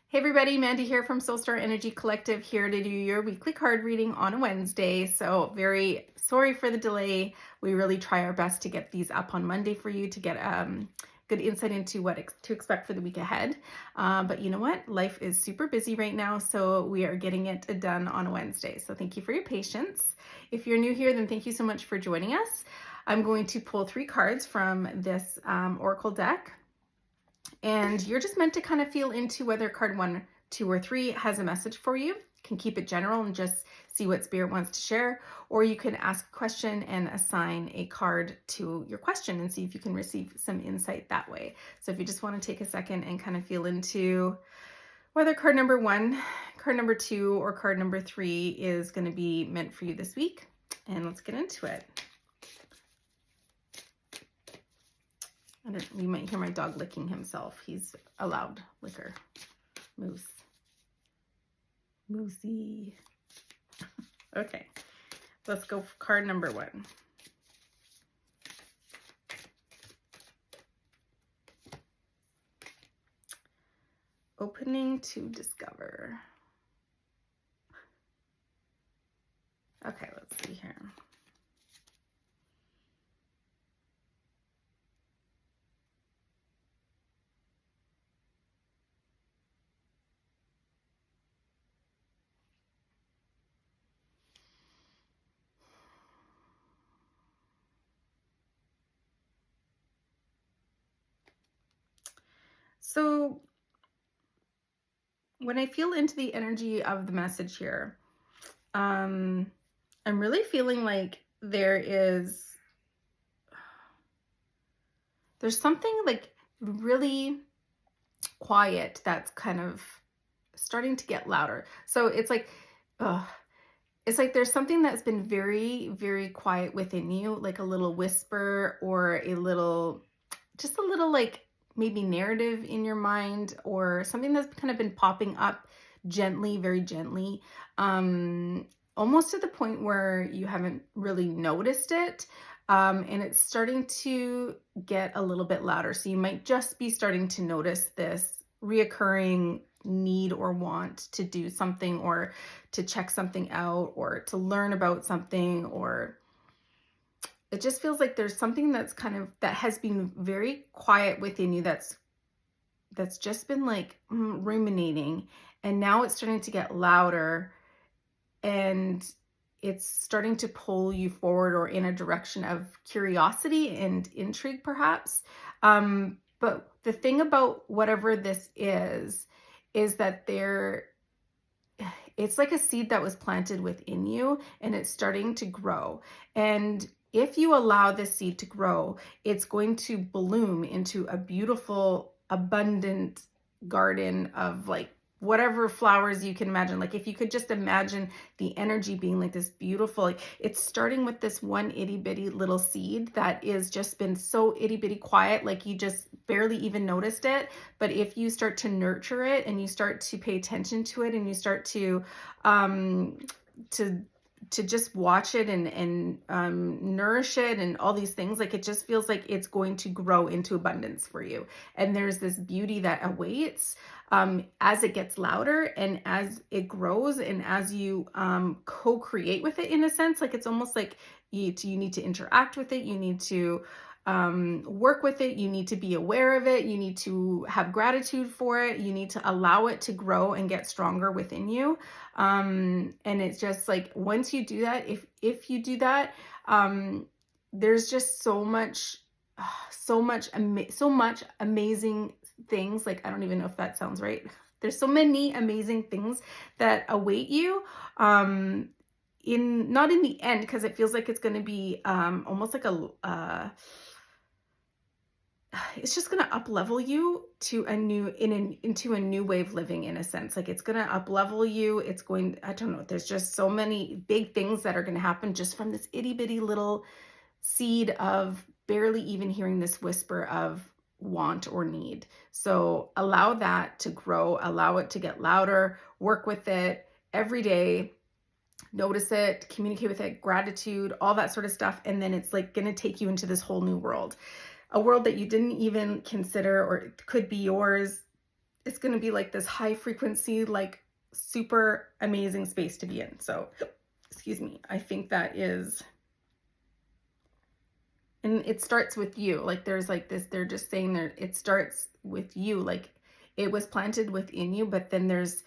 Hey everybody, Mandy here from Soul Star Energy Collective, here to do your weekly card reading on a Wednesday. So very sorry for the delay. We really try our best to get these up on Monday for you to get good insight into what to expect for the week ahead. But you know what? Life is super busy right now, so we are getting it done on a Wednesday. So thank you for your patience. If you're new here, then thank you so much for joining us. I'm going to pull 3 cards from this Oracle deck. And you're just meant to kind of feel into whether card 1, 2, or 3 has a message for you. You can keep it general and just see what Spirit wants to share, or you can ask a question and assign a card to your question and see if you can receive some insight that way. So if you just want to take a second and kind of feel into whether card number 1, card number 2, or card number 3 is going to be meant for you this week. And let's get into it. You might hear my dog licking himself. He's a loud licker. Moose. Moosey. Okay, let's go for card number 1. Opening to discover. Okay, let's see here. So when I feel into the energy of the message here, I'm really feeling like there's something like really quiet that's kind of starting to get louder. So it's like there's something that's been very, very quiet within you, like a little whisper or just a little like maybe narrative in your mind, or something that's kind of been popping up gently, very gently, almost to the point where you haven't really noticed it. And it's starting to get a little bit louder. So you might just be starting to notice this reoccurring need or want to do something, or to check something out, or to learn about something, or it just feels like there's something that's that has been very quiet within you that's just been like ruminating, and now it's starting to get louder, and it's starting to pull you forward or in a direction of curiosity and intrigue perhaps. But the thing about whatever this is that it's like a seed that was planted within you, and it's starting to grow. And if you allow this seed to grow, it's going to bloom into a beautiful, abundant garden of like whatever flowers you can imagine. Like if you could just imagine the energy being like this beautiful, like it's starting with this one itty bitty little seed that is just been so itty bitty quiet, like you just barely even noticed it. But if you start to nurture it and you start to pay attention to it, and you start to just watch it and nourish it and all these things, like it just feels like it's going to grow into abundance for you. And there's this beauty that awaits as it gets louder and as it grows, and as you co-create with it in a sense. Like it's almost like you need to interact with it, you need to work with it, you need to be aware of it, you need to have gratitude for it, you need to allow it to grow and get stronger within you. And it's just like once you do that, if you do that, there's just so much amazing things. Like I don't even know if that sounds right. There's so many amazing things that await you, not in the end, because it feels like it's going to be almost like it's just going to up level you to into a new way of living, in a sense. Like it's going to up level you. I don't know, there's just so many big things that are going to happen just from this itty bitty little seed of barely even hearing this whisper of want or need. So allow that to grow, allow it to get louder, work with it every day. Notice it, communicate with it, gratitude, all that sort of stuff. And then it's like going to take you into this whole new world, a world that you didn't even consider or could be yours. it's going to be like this high frequency, like super amazing space to be in. So, excuse me, I think that is, and it starts with you. Like there's like this, they're just saying there, it starts with you. Like it was planted within you, but then there's,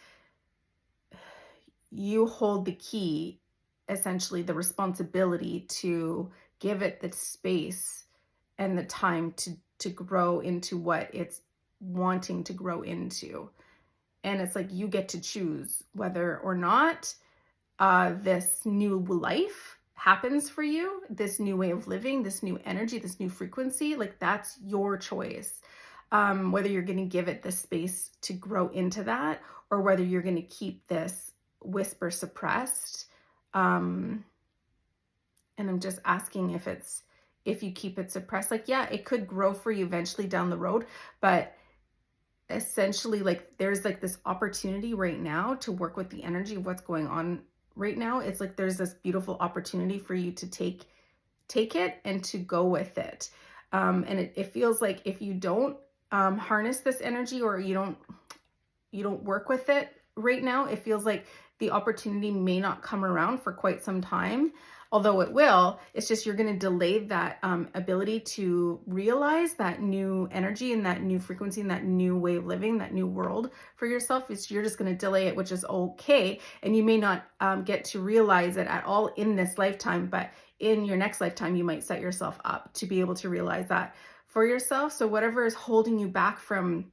you hold the key, essentially the responsibility to give it the space and the time to grow into what it's wanting to grow into. And it's like you get to choose whether or not this new life happens for you, this new way of living, this new energy, this new frequency. Like that's your choice. Whether you're going to give it the space to grow into that, or whether you're going to keep this whisper suppressed. And I'm just asking if you keep it suppressed, like, yeah, it could grow for you eventually down the road, but essentially like there's like this opportunity right now to work with the energy of what's going on right now. It's like there's this beautiful opportunity for you to take it and to go with it. And it feels like if you don't harness this energy, or you don't work with it right now, it feels like the opportunity may not come around for quite some time, although it will. It's just you're going to delay that ability to realize that new energy and that new frequency and that new way of living, that new world for yourself. You're just going to delay it, which is okay. And you may not get to realize it at all in this lifetime, but in your next lifetime, you might set yourself up to be able to realize that for yourself. So whatever is holding you back from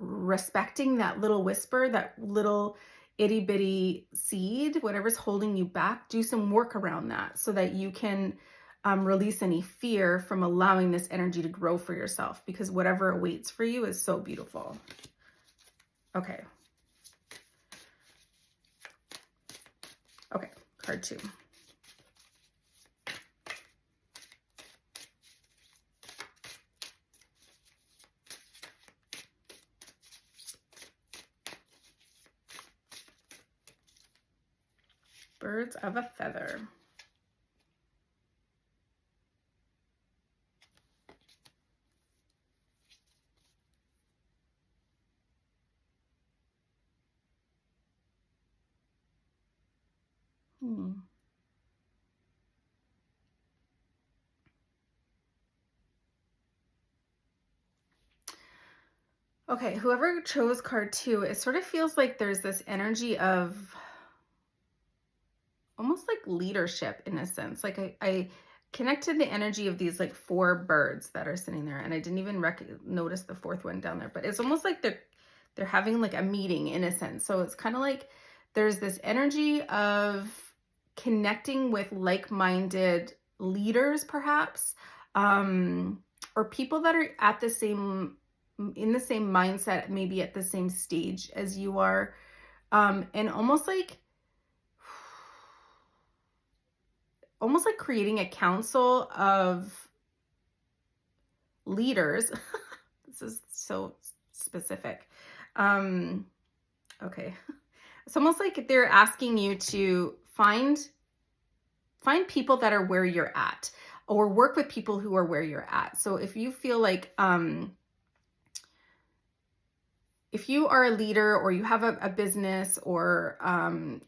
respecting that little whisper, that little itty bitty seed, whatever's holding you back, do some work around that so that you can release any fear from allowing this energy to grow for yourself, because whatever awaits for you is so beautiful. Okay. Okay, card 2. Birds of a feather. Okay, whoever chose card 2, it sort of feels like there's this energy of almost like leadership in a sense. Like I connected the energy of these like 4 birds that are sitting there, and I didn't even notice the 4th one down there, but it's almost like they're having like a meeting in a sense. So it's kind of like there's this energy of connecting with like-minded leaders, perhaps, or people that are at the same, in the same mindset, maybe at the same stage as you are, and almost like creating a council of leaders. This is so specific. Okay. It's almost like they're asking you to find people that are where you're at, or work with people who are where you're at. So if you feel like, if you are a leader, or you have a business, or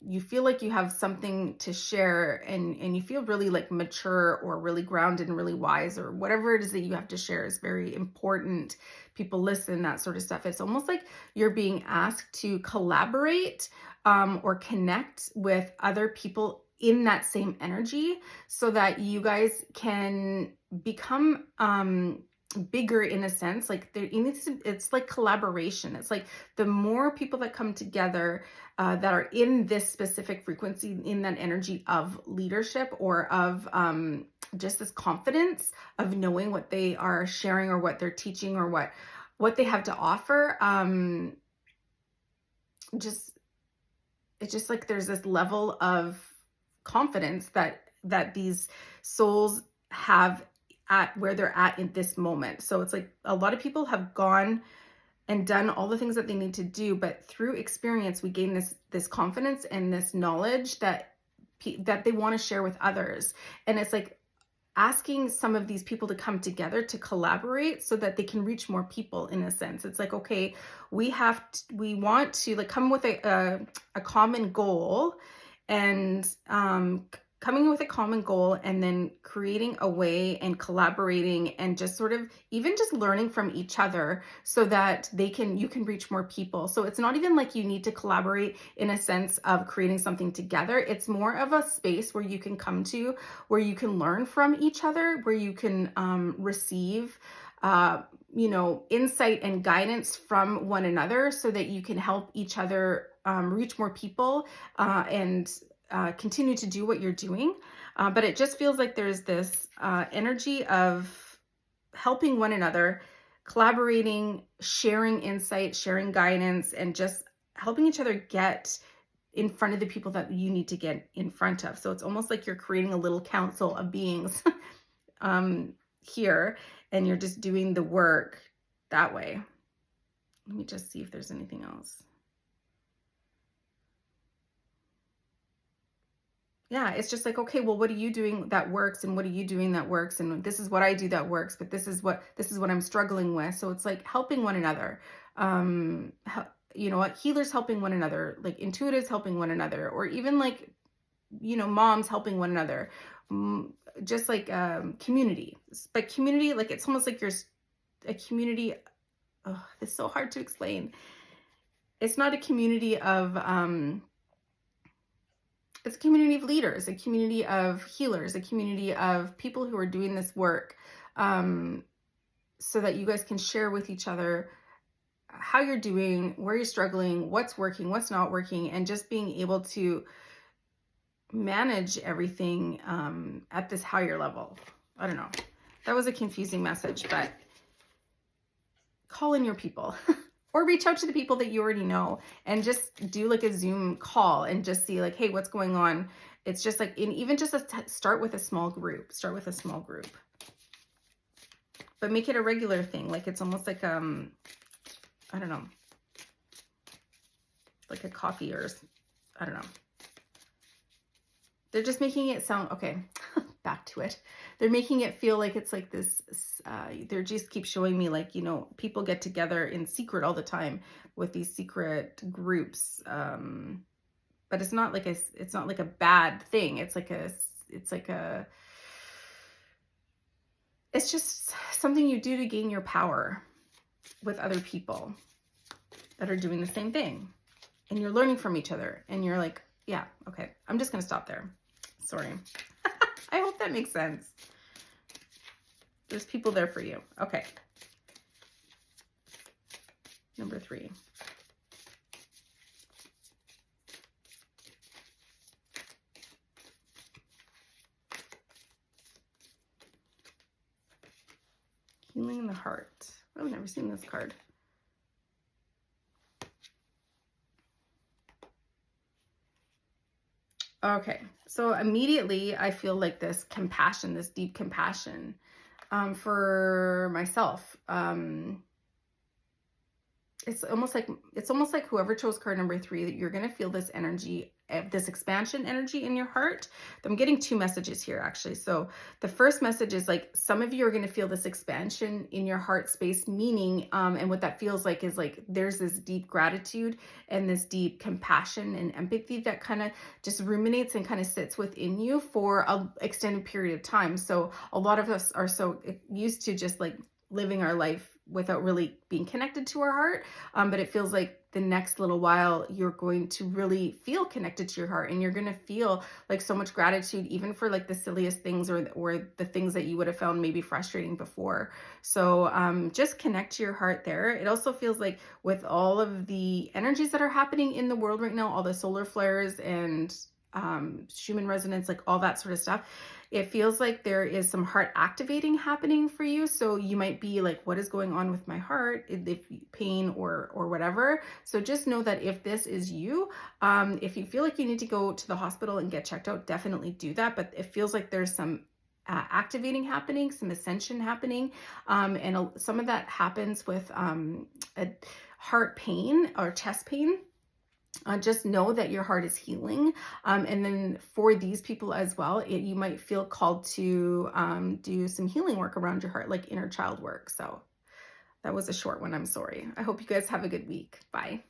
you feel like you have something to share, and you feel really like mature, or really grounded and really wise, or whatever it is that you have to share is very important, people listen, that sort of stuff. It's almost like you're being asked to collaborate or connect with other people in that same energy, so that you guys can become bigger in a sense. Like it's like collaboration. It's like the more people that come together that are in this specific frequency, in that energy of leadership, or of just this confidence of knowing what they are sharing, or what they're teaching, or what they have to offer. It's just like there's this level of confidence that these souls have at where they're at in this moment. So it's like a lot of people have gone and done all the things that they need to do, but through experience we gain this confidence and this knowledge that they want to share with others. And it's like asking some of these people to come together to collaborate so that they can reach more people in a sense. It's like, okay, we want to like come with a common goal, and coming with a common goal, and then creating a way and collaborating and just sort of even just learning from each other so that you can reach more people. So it's not even like you need to collaborate in a sense of creating something together. It's more of a space where you can come to, where you can learn from each other, where you can receive insight and guidance from one another so that you can help each other reach more people and continue to do what you're doing. But it just feels like there's this energy of helping one another, collaborating, sharing insight, sharing guidance, and just helping each other get in front of the people that you need to get in front of. So it's almost like you're creating a little council of beings here, and you're just doing the work that way. Let me just see if there's anything else. Yeah, it's just like, okay, well, what are you doing that works, and what are you doing that works, and this is what I do that works, but this is what I'm struggling with. So it's like helping one another. What healers helping one another, like intuitives helping one another, or even like moms helping one another. Just like community, but community, like it's almost like you're a community. Oh, it's so hard to explain. It's not a community of it's a community of leaders, a community of healers, a community of people who are doing this work, so that you guys can share with each other how you're doing, where you're struggling, what's working, what's not working, and just being able to manage everything at this higher level. I don't know. That was a confusing message, but call in your people. Or reach out to the people that you already know and just do like a Zoom call and just see like, hey, what's going on? It's just like, even just start with a small group. Start with a small group. But make it a regular thing. Like it's almost like, I don't know, like a coffee, or I don't know. They're just making it sound, okay, back to it. They're making it feel like it's like this, they're just keep showing me like, people get together in secret all the time with these secret groups. But it's not like a bad thing. It's just something you do to gain your power with other people that are doing the same thing. And you're learning from each other, and you're like, yeah, okay, I'm just going to stop there. Sorry. I hope that makes sense. There's people there for you. Okay. Number 3. Healing the heart. I've never seen this card. Okay, so immediately I feel like this compassion, this deep compassion for myself. It's almost like whoever chose card number 3, that you're going to feel this energy, this expansion energy in your heart. I'm getting 2 messages here actually. So the first message is like some of you are going to feel this expansion in your heart space, meaning and what that feels like is like there's this deep gratitude and this deep compassion and empathy that kind of just ruminates and kind of sits within you for an extended period of time. So a lot of us are so used to just like living our life without really being connected to our heart. But it feels like the next little while you're going to really feel connected to your heart, and you're going to feel like so much gratitude, even for like the silliest things or the things that you would have found maybe frustrating before. So just connect to your heart there. It also feels like with all of the energies that are happening in the world right now, all the solar flares and Schumann resonance, like all that sort of stuff, it feels like there is some heart activating happening for you. So you might be like, what is going on with my heart? If pain or whatever. So just know that if this is you, if you feel like you need to go to the hospital and get checked out, definitely do that. But it feels like there's some activating happening, some ascension happening. And some of that happens with a heart pain or chest pain. Just know that your heart is healing. And then for these people as well, you might feel called to do some healing work around your heart, like inner child work. So that was a short one. I'm sorry. I hope you guys have a good week. Bye.